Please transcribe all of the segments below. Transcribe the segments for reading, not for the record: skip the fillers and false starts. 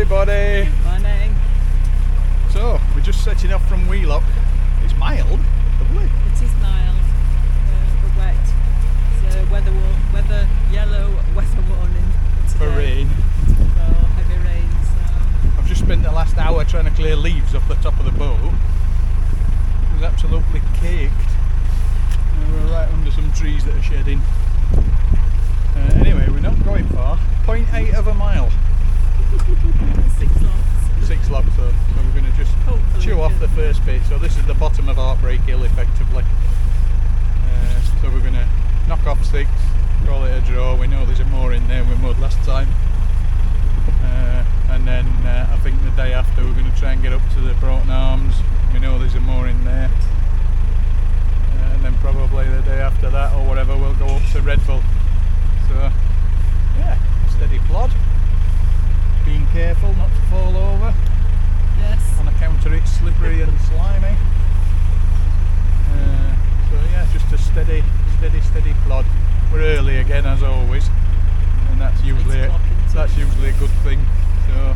everybody! Good morning. So, we're just setting off from Wheelock. It's mild, lovely. It is mild, but wet. It's yellow weather warning today. For rain. For heavy rain, so... I've just spent the last hour trying to clear leaves off the top of the boat. It was absolutely caked. We're right under some trees that are shedding. Anyway, we're not going far. 0.8 of a mile. 6 lots. 6 lots, so we're going to just chew off the first bit. So this is the bottom of Heartbreak Hill, effectively. So we're going to knock off 6, call it a draw. We know there's a moor in there we mowed last time. And then I think the day after we're going to try and get up to the Broughton Arms. We know there's a moor in there. And then probably the day after that or whatever we'll go up to Red Bull. So yeah, steady plod. Being careful not to fall over. Yes. On account of it's slippery and slimy. So yeah, just a steady plod. We're early again as always, and that's usually a good thing. So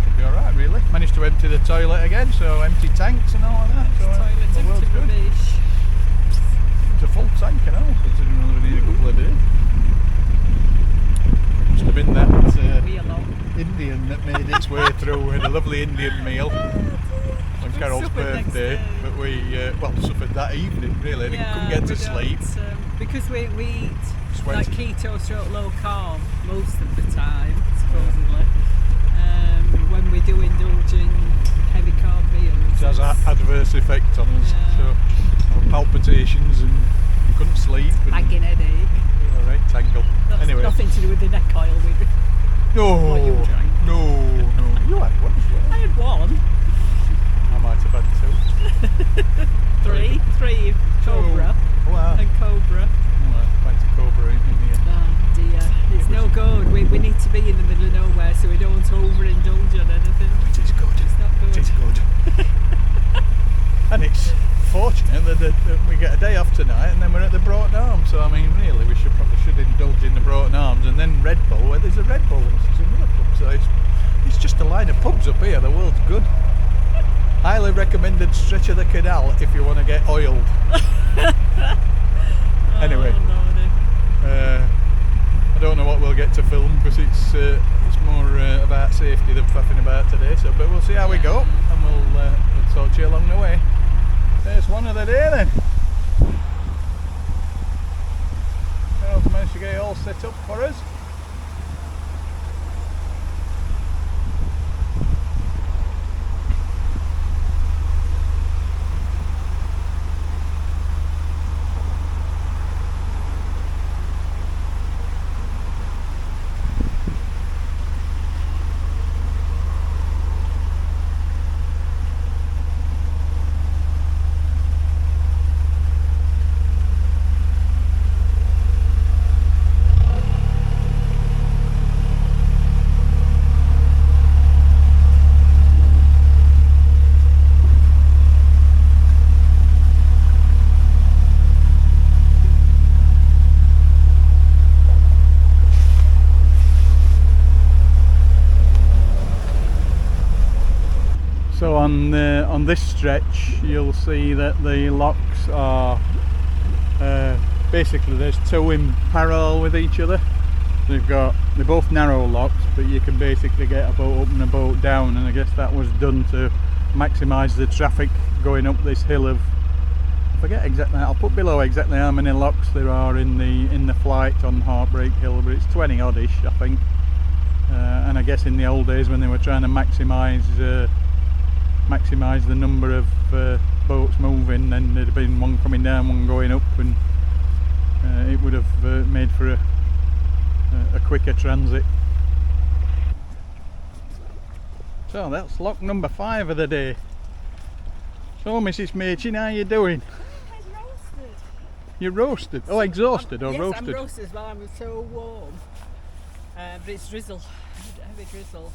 should be all right, really. Managed to empty the toilet again, so empty tanks and all of that. So the world's good. Rubbish. It's a full tank, you know, considering we only need a couple of days. Must have been that Indian that made its way through with a lovely Indian meal on Carol's birthday, but we suffered that evening really. And couldn't get to sleep because we eat like keto stroke low carb most of the time, supposedly. When we do indulge in heavy carb meals, it has an adverse effect on us. So palpitations and couldn't sleep. Nagging headache. Right, tangle. That's anyway, nothing to do with the neck oil. No. You had one as well. I had one. I might have had 2. 3 Cobra. Wow. And Cobra. Went to Cobra in the end. Oh dear. It's no good. We need to be in the middle of nowhere so we don't overindulge on anything. It is good. It's not good. It is good. And it's fortunate that we get a day off tonight and then we're at the Broughton Arms. So I mean, really, we should indulge in the Broughton Arms and then Red Bull, where there's a Red Bull, which is another pub. So it's just a line of pubs up here. The world's good. Highly recommended stretch of the canal if you want to get oiled. Anyway, I don't know what we'll get to film because it's more about safety than faffing about today. So, but we'll see how we go, and we'll talk to you along the way. There's one of the day then. Carol's managed to get it all set up for us. So on this stretch you'll see that the locks are basically there's 2 in parallel with each other. They're both narrow locks, but you can basically get a boat up and a boat down, and I guess that was done to maximise the traffic going up this hill of, I forget exactly, I'll put below exactly how many locks there are in the flight on Heartbreak Hill, but it's 20 oddish I think. And I guess in the old days when they were trying to maximise the number of boats moving, then there'd have been one coming down, one going up, and it would have made for a quicker transit. So that's lock number 5 of the day. So Mrs. Machin, how you doing? I'm roasted. You're roasted? Oh, exhausted or yes, roasted? I'm roasted as well. I'm so warm. But it's drizzle, heavy drizzle.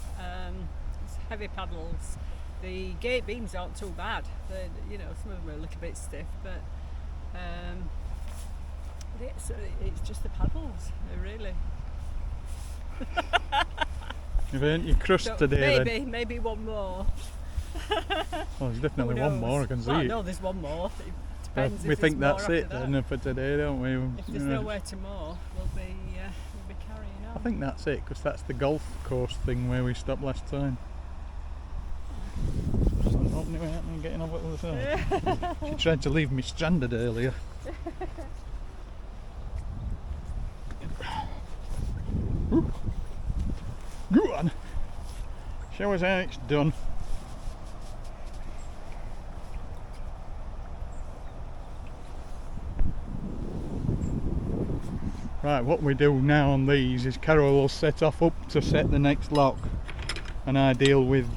It's heavy paddles. The gate beams aren't too bad. Some of them are a little bit stiff, but it's just the paddles, really. You've earned your crust So today maybe one more. then. Well, there's definitely one more, I can see well, it. no, there's one more. It depends We if think there's more that's it after then that. for today, don't we? If there's nowhere to more, we'll be carrying on. I think that's it, because that's the golf course thing where we stopped last time. Something opening out and getting off at the side. She tried to leave me stranded earlier. Go on. Show us how it's done. Right, what we do now on these is Carol will set off up to set the next lock, and I deal with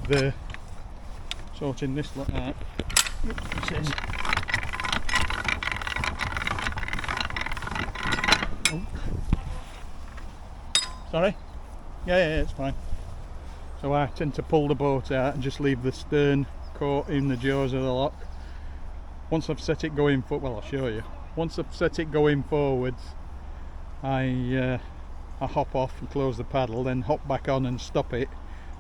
sorting this lock out. Oh. Sorry? Yeah, it's fine. So I tend to pull the boat out and just leave the stern caught in the jaws of the lock. Once I've set it going well, I'll show you. Once I've set it going forwards, I hop off and close the paddle, then hop back on and stop it,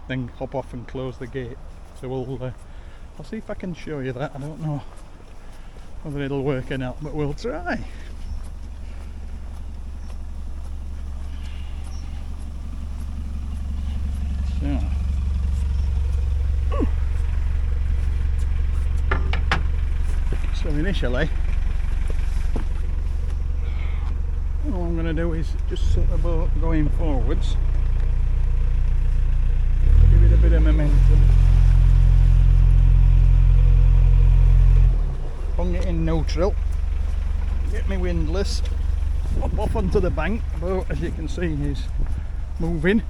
then hop off and close the gate. So I'll see if I can show you that. I don't know whether it'll work or not, but we'll try. So initially, all I'm going to do is just set the boat going forwards, give it a bit of momentum, bung it in neutral, get me windlass, up off onto the bank. The boat, as you can see, is moving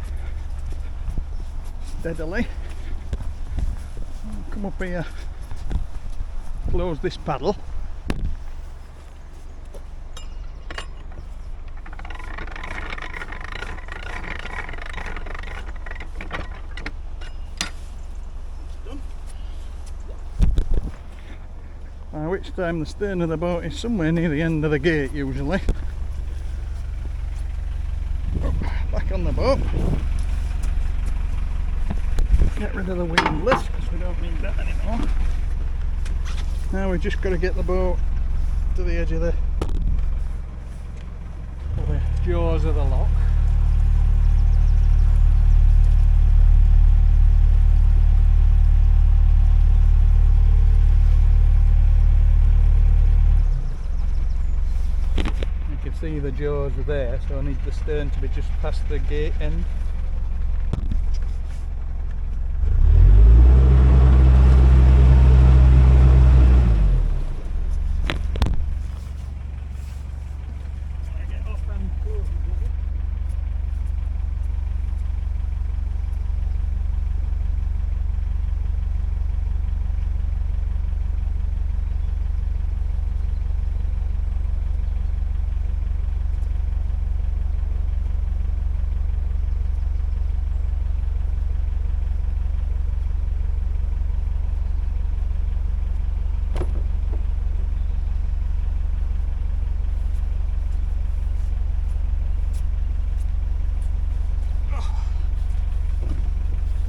steadily. Come up here, close this paddle. By which time the stern of the boat is somewhere near the end of the gate usually. Back on the boat. Get rid of the windlass because we don't need that anymore. Now we've just got to get the boat to the edge of the jaws of the lock. You can see the jaws are there, so I need the stern to be just past the gate end.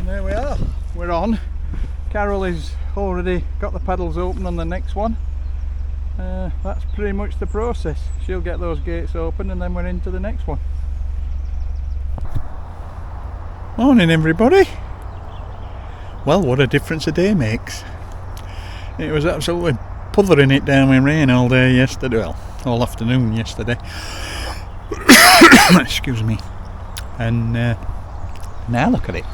There we are, we're on. Carol has already got the paddles open on the next one. That's pretty much the process. She'll get those gates open and then we're into the next one. Morning everybody. Well, what a difference a day makes. It was absolutely puthering it down with rain all day yesterday, well, all afternoon yesterday. Excuse me. And now look at it.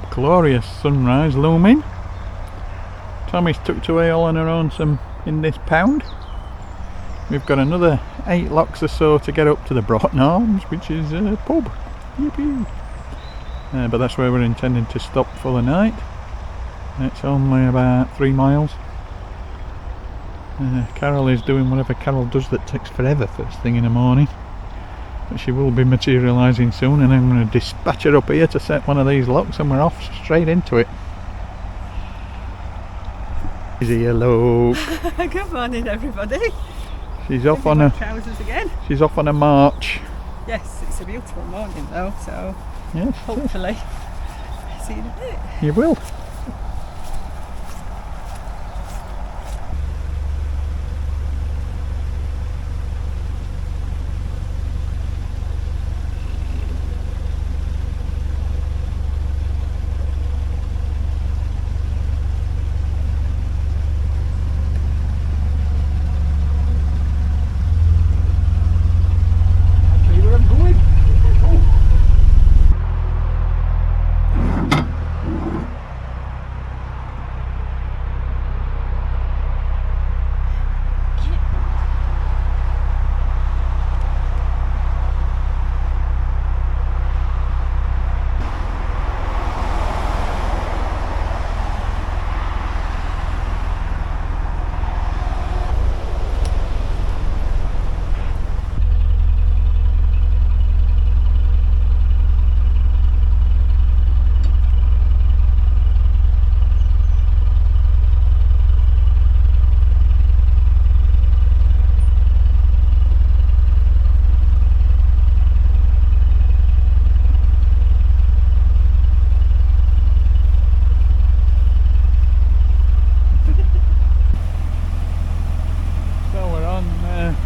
Glorious sunrise looming. Tommy's tucked away all on her own some in this pound. We've got another 8 locks or so to get up to the Broughton Arms, which is a pub. Yippee! But that's where we're intending to stop for the night. It's only about 3 miles. Carol is doing whatever Carol does that takes forever first thing in the morning. But she will be materialising soon, and I'm going to dispatch her up here to set one of these locks and we're off straight into it. Is he hello? Good morning everybody. She's off on a trousers again. She's off on a march. Yes, it's a beautiful morning though, so Yes, hopefully see you in a bit. you will.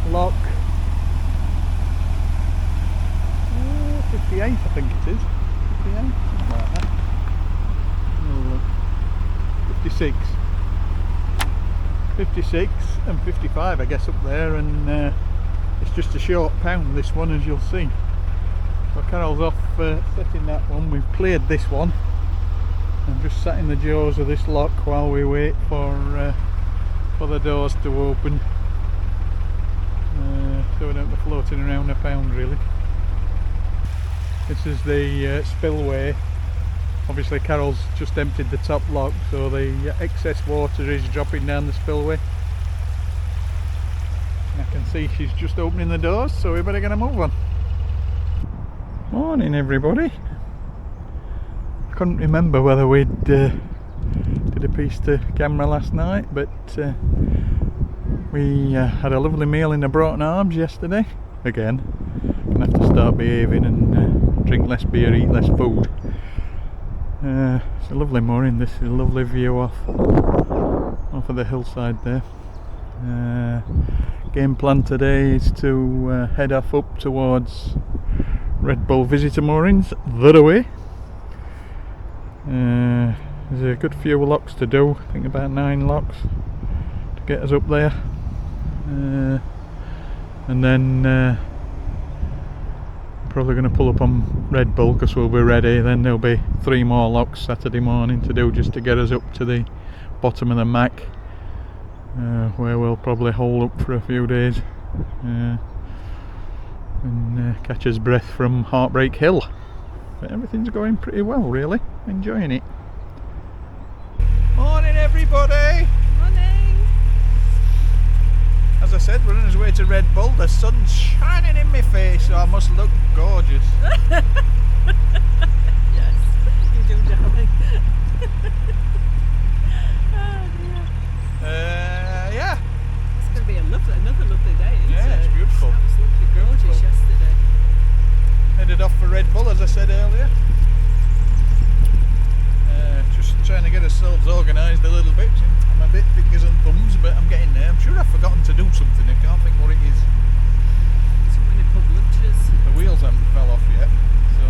Lock 58, I think it is. 58, something like that. Oh, 56. 56 and 55, I guess, up there, and it's just a short pound, this one, as you'll see. So Carol's off setting that one. We've cleared this one. I'm just sat in the jaws of this lock while we wait for the doors to open. So we don't be floating around a pound, really. This is the spillway. Obviously Carol's just emptied the top lock, so the excess water is dropping down the spillway. I can see she's just opening the doors, so we better get a move on. Morning everybody. I couldn't remember whether we'd did a piece to camera last night, but we had a lovely meal in the Broughton Arms yesterday. Again, gonna have to start behaving and drink less beer, eat less food. It's a lovely morning. This is a lovely view off of the hillside there. Game plan today is to head off up towards Red Bull Visitor Moorings, that away. There's a good few locks to do, I think about 9 locks to get us up there. And then probably going to pull up on Red Bull because we'll be ready. Then there'll be 3 more locks Saturday morning to do, just to get us up to the bottom of the Mac, where we'll probably hole up for a few days and catch us breath from Heartbreak Hill. But everything's going pretty well, really. Enjoying it. Morning everybody! As I said, we're on our way to Red Bull. The sun's shining in my face, so I must look gorgeous. Yes, you do, darling. Oh dear. Yeah. It's going to be another lovely day, isn't it? Yeah, it's beautiful. Absolutely gorgeous yesterday. Headed off for Red Bull, as I said earlier. Just trying to get ourselves organised a little bit. I'm a bit fingers and thumbs, but I'm getting there. I'm sure I've forgotten to do something. I can't think what it is. So many pub lunches. The wheels haven't fell off yet, so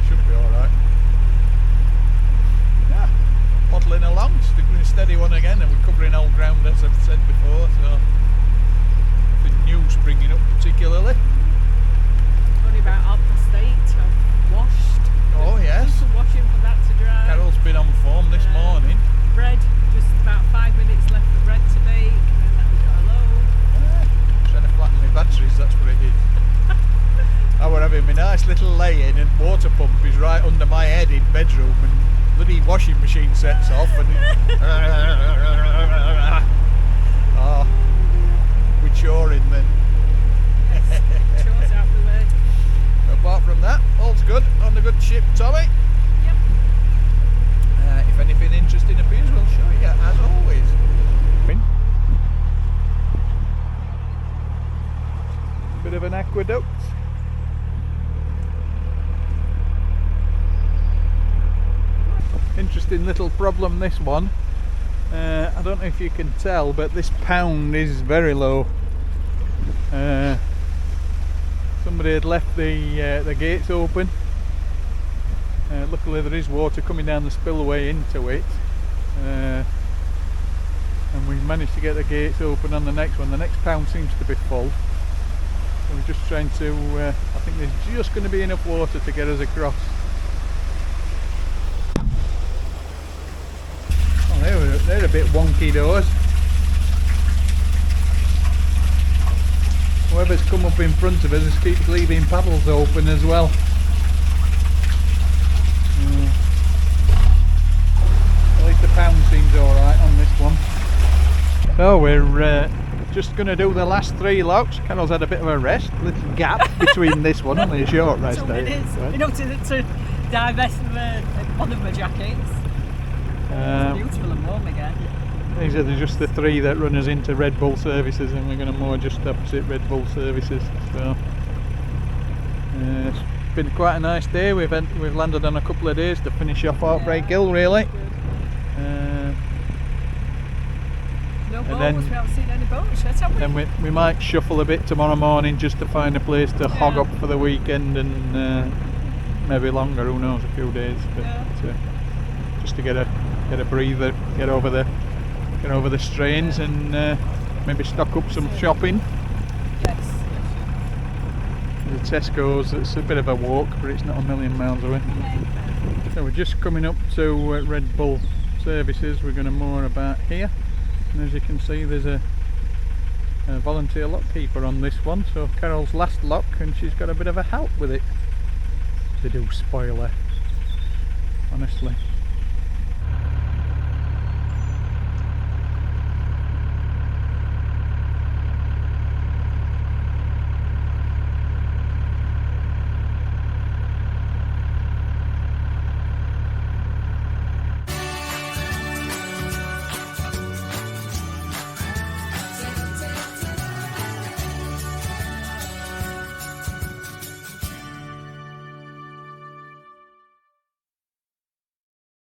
should be alright. Yeah, modelling along, sticking a steady one again, and we're covering old ground, as I've said before, so nothing new springing up particularly. Only about 8:30, I've washed. Oh yes. Done some washing for that to dry. Carol's been on form this morning. Bread, just about 5 minutes left for bread to bake, and then that was got a load. Trying to flatten my batteries, that's what it is. I were having my nice little lay-in, and water pump is right under my head in bedroom, and bloody washing machine sets off, and oh, we're choring then. Chores out the way. Apart from that, all's good on the good ship, Tommy. Yep. If anything interesting appears, we'll show you, as always. Bit of an aqueduct. interesting little problem, this one. I don't know if you can tell, but this pound is very low. Somebody had left the gates open. Luckily there is water coming down the spillway into it, and we've managed to get the gates open on the next one. The next pound seems to be full, so we're just trying to, I think there's just going to be enough water to get us across. Oh, they're a bit wonky doors. Whoever's come up in front of us just keeps leaving paddles open as well. At least the pound seems alright on this one. So we're just going to do the last 3 locks. Carol's had a bit of a rest, little gap between this one, only a short rest. 2 minutes, enough to divest one of my jackets. It's beautiful and warm again. These are just the 3 that run us into Red Bull services, and we're going to moor just opposite Red Bull services. So it's been quite a nice day. We've landed on a couple of days to finish off Heartbreak Hill, really. No boats, we haven't seen any boats yet, have we? Then we might shuffle a bit tomorrow morning just to find a place to hog up for the weekend, and maybe longer, who knows, a few days. But just to get a breather, get over the strains, and maybe stock up some shopping. Yes. The Tesco's, it's a bit of a walk, but it's not a million miles away. So we're just coming up to Red Bull services. We're going to moor about here, and as you can see there's a volunteer lock keeper on this one, so Carol's last lock, and she's got a bit of a help with it. They do spoil her, honestly.